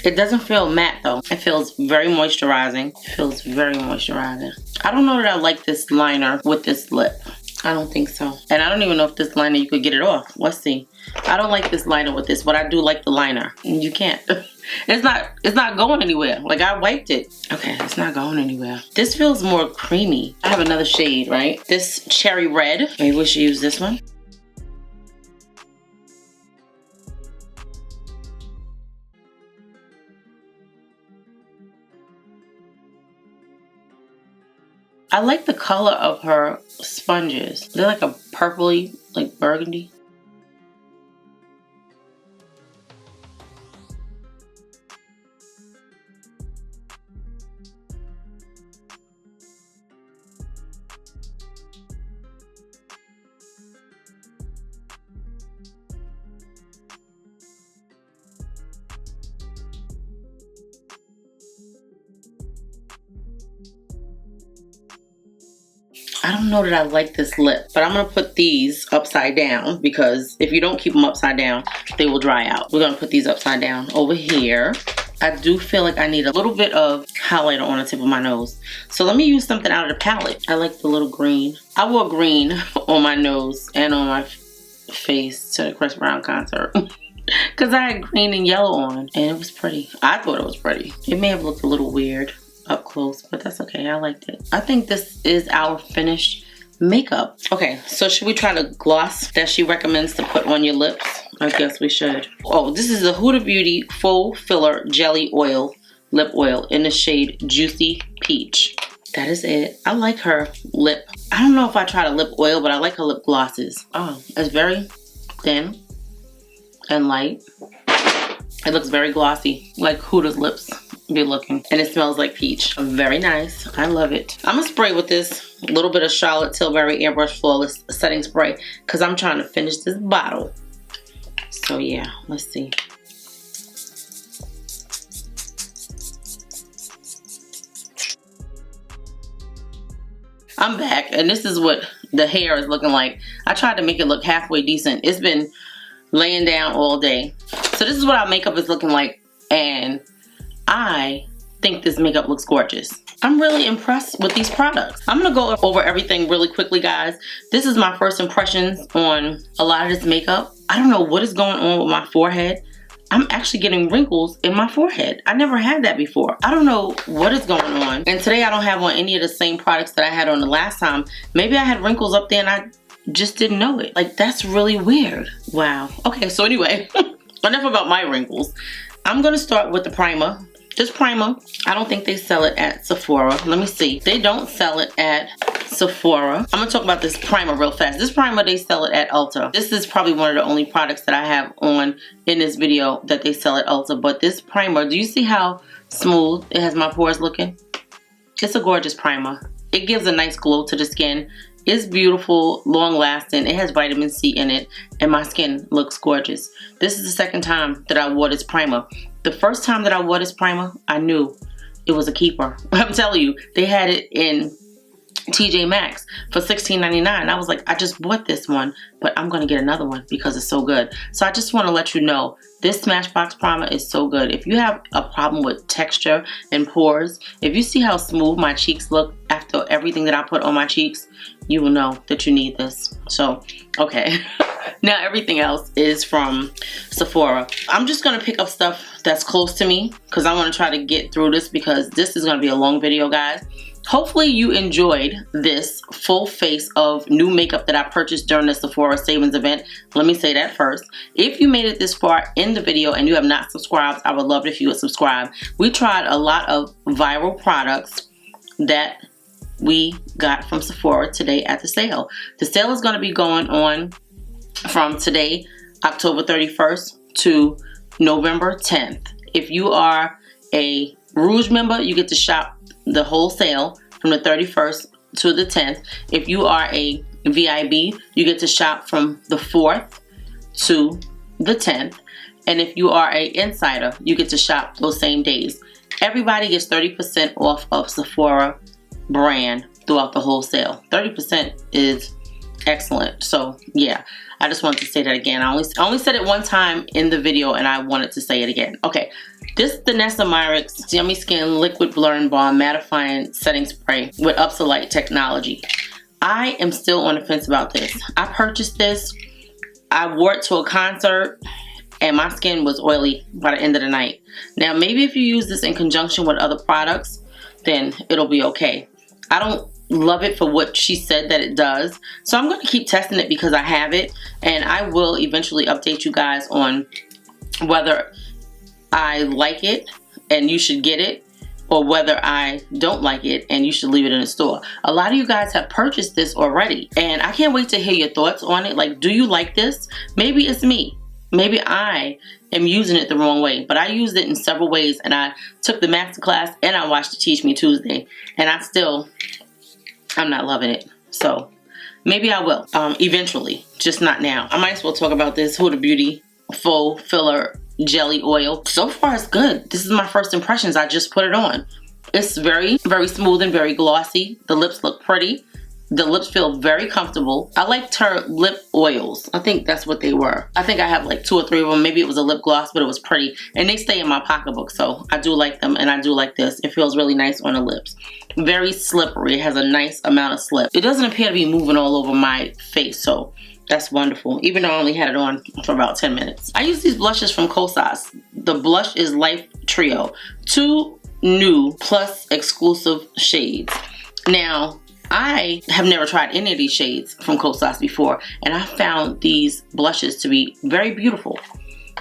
It doesn't feel matte though. It feels very moisturizing. It feels very moisturizing. I don't know that I like this liner with this lip. I don't think so. And I don't even know if this liner, you could get it off. Let's see. I don't like this liner with this, but I do like the liner. You can't. It's not going anywhere. Like I wiped it. Okay, it's not going anywhere. This feels more creamy. I have another shade, right? This cherry red. Maybe we should use this one. I like the color of her sponges. They're like a purpley, like burgundy. I don't know that I like this lip, but I'm gonna put these upside down because if you don't keep them upside down, they will dry out. We're gonna put these upside down over here. I do feel like I need a little bit of highlighter on the tip of my nose. So let me use something out of the palette. I like the little green. I wore green on my nose and on my face to the Chris Brown concert. Because I had green and yellow on and it was pretty. I thought it was pretty. It may have looked a little weird up close, but that's okay. I liked it. I think this is our finished makeup. Okay, so should we try the gloss that she recommends to put on your lips? I guess we should. Oh, this is the Huda Beauty Faux Filler Jelly Oil Lip Oil in the shade Juicy Peach. That is it. I like her lip. I don't know if I tried a lip oil, but I like her lip glosses. Oh, it's very thin and light. It looks very glossy, like Huda's lips be looking. And it smells like peach. Very nice. I love it. I'm gonna spray with this little bit of Charlotte Tilbury Airbrush Flawless Setting Spray because I'm trying to finish this bottle. So yeah, let's see. I'm back and this is what the hair is looking like. I tried to make it look halfway decent. It's been laying down all day. So this is what our makeup is looking like, and I think this makeup looks gorgeous. I'm really impressed with these products. I'm gonna go over everything really quickly, guys. This is my first impressions on a lot of this makeup. I don't know what is going on with my forehead. I'm actually getting wrinkles in my forehead. I never had that before. I don't know what is going on. And today I don't have on any of the same products that I had on the last time. Maybe I had wrinkles up there and I just didn't know it. Like, that's really weird. Wow. Okay, so anyway, enough about my wrinkles. I'm going to start with the primer. This primer, I don't think they sell it at Sephora. Let me see. They don't sell it at Sephora. I'm going to talk about this primer real fast. This primer, they sell it at Ulta. This is probably one of the only products that I have on in this video that they sell at Ulta. But this primer, do you see how smooth it has my pores looking? It's a gorgeous primer. It gives a nice glow to the skin. It's beautiful, long lasting. It has vitamin C in it, and my skin looks gorgeous. This is the second time that I wore this primer. The first time that I wore this primer, I knew it was a keeper. I'm telling you, they had it in TJ Maxx for $16.99. I was like, I just bought this one, but I'm gonna get another one because it's so good. So I just want to let you know, this Smashbox primer is so good. If you have a problem with texture and pores, if you see how smooth my cheeks look after everything that I put on my cheeks, you will know that you need this. So, okay. Now everything else is from Sephora. I'm just gonna pick up stuff that's close to me because I want to try to get through this because this is gonna be a long video, guys. Hopefully you enjoyed this full face of new makeup that I purchased during the Sephora Savings event. Let me say that first. If you made it this far in the video and you have not subscribed, I would love it if you would subscribe. We tried a lot of viral products that we got from Sephora today at the sale. The sale is going to be going on from today, October 31st to November 10th. If you are a Rouge member, you get to shop the whole sale from the 31st to the 10th. If you are a VIB, you get to shop from the 4th to the 10th. And if you are an insider, you get to shop those same days. Everybody gets 30% off of Sephora brand throughout the whole sale. 30% is excellent. So yeah, I just wanted to say that again. I only said it one time in the video and I wanted to say it again. Okay, this is the Nessa Myricks Yummy Skin Liquid Blurring Balm Mattifying Setting Spray with Upsilite technology. I am still on the fence about this. I purchased this, I wore it to a concert, and my skin was oily by the end of the night. Now maybe if you use this in conjunction with other products, then it'll be okay. I don't love it for what she said that it does, so I'm going to keep testing it because I have it, and I will eventually update you guys on whether I like it and you should get it, or whether I don't like it and you should leave it in the store. A lot of you guys have purchased this already, and I can't wait to hear your thoughts on it. Like, do you like this? Maybe it's me. Maybe I am using it the wrong way, but I used it in several ways, and I took the master class and I watched the Teach Me Tuesday, and I'm not loving it. So maybe I will eventually, just not now. I might as well talk about this Huda Beauty Faux Filler Jelly Oil. So far it's good. This is my first impressions. I just put it on. It's very, very smooth and very glossy. The lips look pretty. The lips feel very comfortable. I liked her lip oils. I think that's what they were. I think I have like 2 or 3 of them. Maybe it was a lip gloss, but it was pretty. And they stay in my pocketbook, so I do like them, and I do like this. It feels really nice on the lips. Very slippery. It has a nice amount of slip. It doesn't appear to be moving all over my face, so that's wonderful. Even though I only had it on for about 10 minutes. I use these blushes from Kosas. The blush is Life Trio. 2 new plus exclusive shades. Now, I have never tried any of these shades from Kosas before, and I found these blushes to be very beautiful,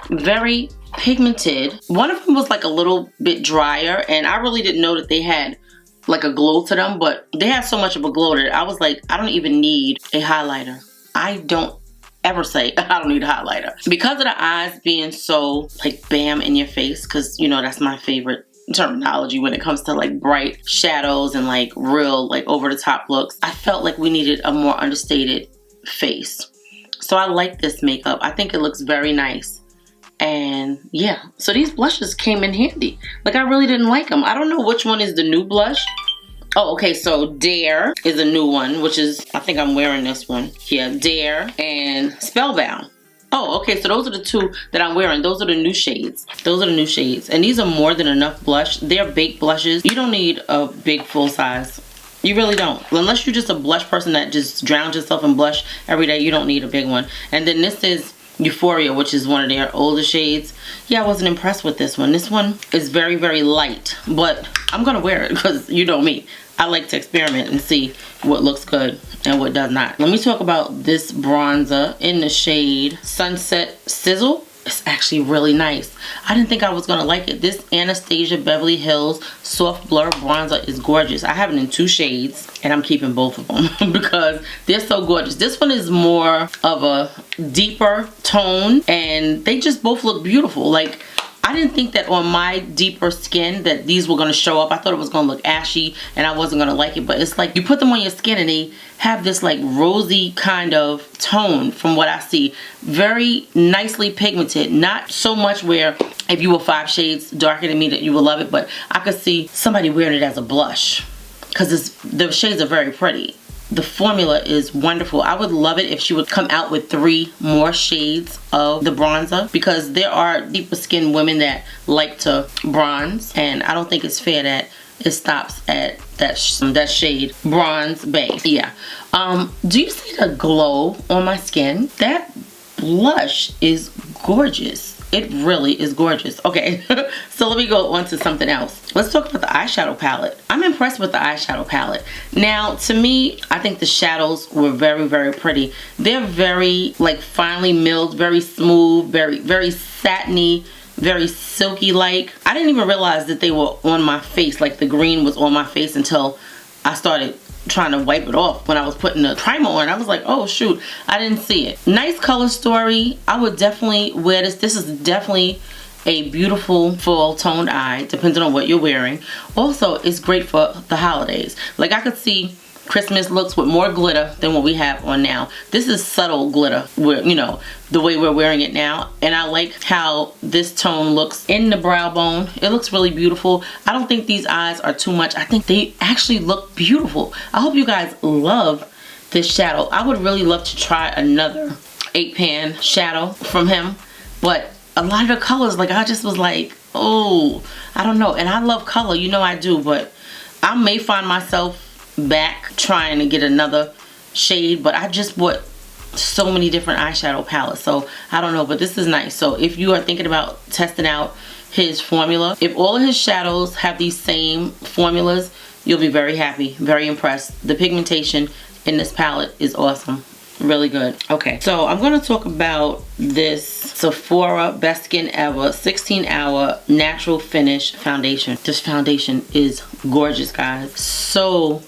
very pigmented. One of them was like a little bit drier, and I really didn't know that they had like a glow to them, but they had so much of a glow that I was like, I don't even need a highlighter. I don't ever say I don't need a highlighter. Because of the eyes being so like bam in your face, because you know that's my favorite terminology when it comes to like bright shadows and like real like over the top looks, I felt like we needed a more understated face. So I like this makeup. I think it looks very nice. And yeah, so these blushes came in handy. Like I really didn't like them. I don't know which one is the new blush. Oh, okay, so Dare is a new one, which is, I think I'm wearing this one. Yeah, Dare and Spellbound. Oh, okay, so those are the 2 that I'm wearing. Those are the new shades. Those are the new shades. And these are more than enough blush. They're baked blushes. You don't need a big full size. You really don't. Unless you're just a blush person that just drowns yourself in blush every day, you don't need a big one. And then this is Euphoria, which is one of their older shades. Yeah, I wasn't impressed with this one. This one is very, very light. But I'm going to wear it because you know me. I like to experiment and see what looks good and what does not. Let me talk about this bronzer in the shade Sunset Sizzle. It's actually really nice. I didn't think I was gonna like it. This Anastasia Beverly Hills Soft Blur Bronzer is gorgeous. I have it in 2 shades, and I'm keeping both of them because they're so gorgeous. This one is more of a deeper tone, and they just both look beautiful. Like, I didn't think that on my deeper skin that these were going to show up. I thought it was going to look ashy and I wasn't going to like it. But it's like you put them on your skin and they have this like rosy kind of tone from what I see. Very nicely pigmented. Not so much where if you were 5 shades darker than me that you would love it. But I could see somebody wearing it as a blush because the shades are very pretty. The formula is wonderful. I would love it if she would come out with 3 more shades of the bronzer, because there are deeper skinned women that like to bronze, and I don't think it's fair that it stops at that shade Bronze Bay. Yeah. Do you see the glow on my skin? That blush is gorgeous. It really is gorgeous. Okay, so let me go on to something else. Let's talk about the eyeshadow palette. I'm impressed with the eyeshadow palette. Now, to me, I think the shadows were very, very pretty. They're very, like, finely milled, very smooth, very, very satiny, very silky-like. I didn't even realize that they were on my face, like the green was on my face, until I started trying to wipe it off when I was putting the primer on. I was like, oh shoot, I didn't see it. Nice color story. I would definitely wear this. This is definitely a beautiful full toned eye, depending on what you're wearing. Also, it's great for the holidays. Like, I could see Christmas looks with more glitter than what we have on now. This is subtle glitter, where, you know, the way we're wearing it now. And I like how this tone looks in the brow bone. It looks really beautiful. I don't think these eyes are too much. I think they actually look beautiful. I hope you guys love this shadow. I would really love to try another 8-pan shadow from him. But a lot of the colors, like, I just was like, oh, I don't know. And I love color, you know I do. But I may find myself back trying to get another shade, but I just bought so many different eyeshadow palettes, so I don't know, but this is nice. So if you are thinking about testing out his formula, if all of his shadows have these same formulas, you'll be very happy, very impressed. The pigmentation in this palette is awesome, really good. Okay, so I'm going to talk about this Sephora Best Skin Ever 16-Hour Natural Finish Foundation. This foundation is gorgeous, guys. So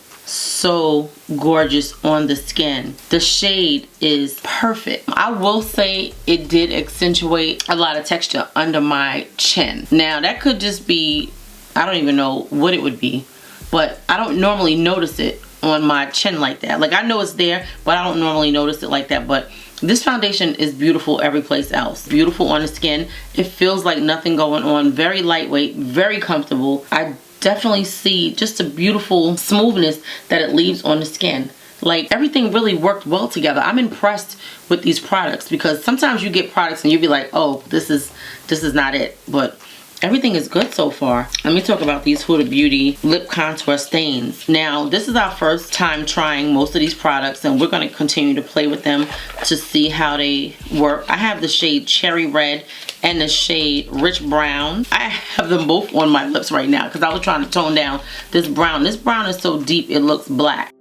gorgeous on the skin. The shade is perfect. I will say it did accentuate a lot of texture under my chin. Now, that could just be, I don't even know what it would be, but I don't normally notice it on my chin like that. Like, I know it's there, but I don't normally notice it like that. But this foundation is beautiful every place else. Beautiful on the skin. It feels like nothing going on. Very lightweight, very comfortable. I definitely see just a beautiful smoothness that it leaves on the skin. Like, everything really worked well together. I'm impressed with these products, because sometimes you get products and you'll be like, oh, this is not it. But everything is good so far. Let me talk about these Huda Beauty lip contour stains. Now, this is our first time trying most of these products, and we're going to continue to play with them to see how they work. I have the shade Cherry Red and the shade Rich Brown. I have them both on my lips right now because I was trying to tone down this brown. This brown is so deep it looks black.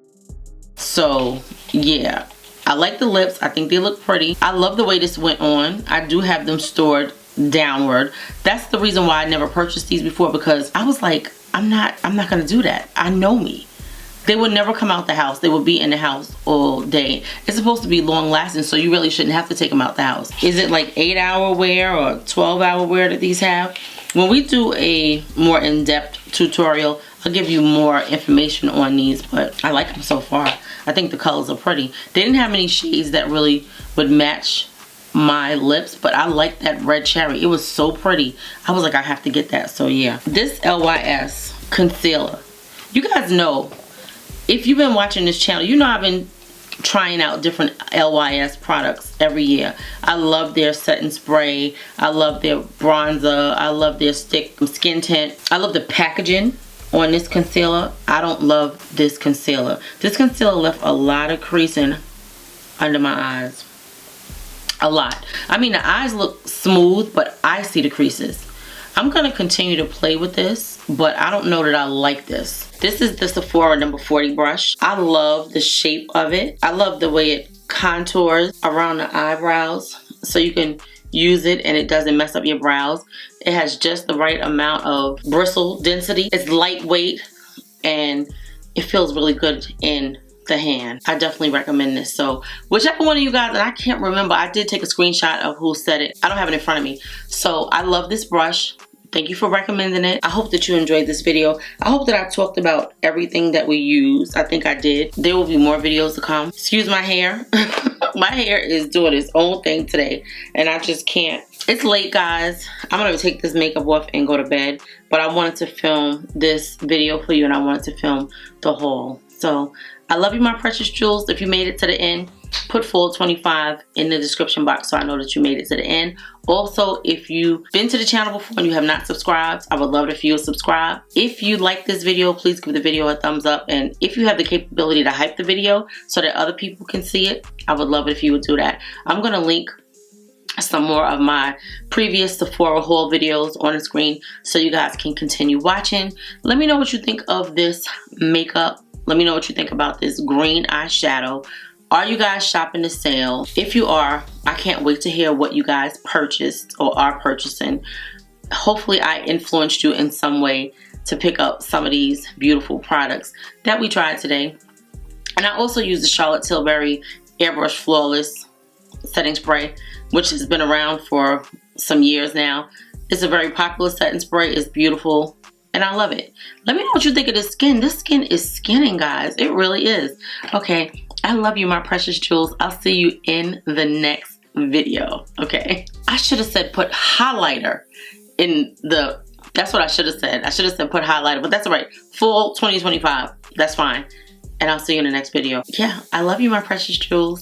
So yeah, I like the lips. I think they look pretty. I love the way this went on. I do have them stored downward. That's the reason why I never purchased these before, because I was like, I'm not gonna do that. I know me. They would never come out the house. They would be in the house all day. It's supposed to be long lasting, so you really shouldn't have to take them out the house. Is it like 8-hour wear or 12-hour wear that these have? When we do a more in-depth tutorial, I'll give you more information on these, but I like them so far. I think the colors are pretty. They didn't have any shades that really would match my lips, but I like that red cherry. It was so pretty. I was like, I have to get that. So yeah, this LYS concealer, you guys know, if you've been watching this channel, you know I've been trying out different LYS products every year. I love their setting spray. I love their bronzer. I love their stick skin tint. I love the packaging on this concealer. I don't love this concealer. This concealer left a lot of creasing under my eyes. A lot. I mean, the eyes look smooth, but I see the creases. I'm going to continue to play with this, but I don't know that I like this. This is the Sephora number 40 brush. I love the shape of it. I love the way it contours around the eyebrows. So you can use it and it doesn't mess up your brows. It has just the right amount of bristle density. It's lightweight and it feels really good in the hand. I definitely recommend this. So whichever one of you guys, and I can't remember, I did take a screenshot of who said it. I don't have it in front of me. So I love this brush. Thank you for recommending it. I hope that you enjoyed this video. I hope that I talked about everything that we use. I think I did. There will be more videos to come. Excuse my hair. My hair is doing its own thing today and I just can't. It's late, guys. I'm gonna take this makeup off and go to bed, but I wanted to film this video for you and I wanted to film the haul. So I love you, my precious jewels. If you made it to the end, put full 25 in the description box so I know that you made it to the end. Also, if you've been to the channel before and you have not subscribed, I would love it if you would subscribe. If you like this video, please give the video a thumbs up. And if you have the capability to hype the video so that other people can see it, I would love it if you would do that. I'm going to link some more of my previous Sephora haul videos on the screen so you guys can continue watching. Let me know what you think of this makeup. Let me know what you think about this green eyeshadow. Are you guys shopping the sale? If you are, I can't wait to hear what you guys purchased or are purchasing. Hopefully I influenced you in some way to pick up some of these beautiful products that we tried today. And I also use the Charlotte Tilbury Airbrush Flawless Setting Spray, which has been around for some years now. It's a very popular setting spray. It's beautiful and I love it. Let me know what you think of this skin. This skin is skinning, guys. It really is. Okay. I love you, my precious jewels. I'll see you in the next video, okay? I should have said put highlighter in the, that's what I should have said. I should have said put highlighter, but that's all right. Full 2025, that's fine. And I'll see you in the next video. Yeah, I love you, my precious jewels.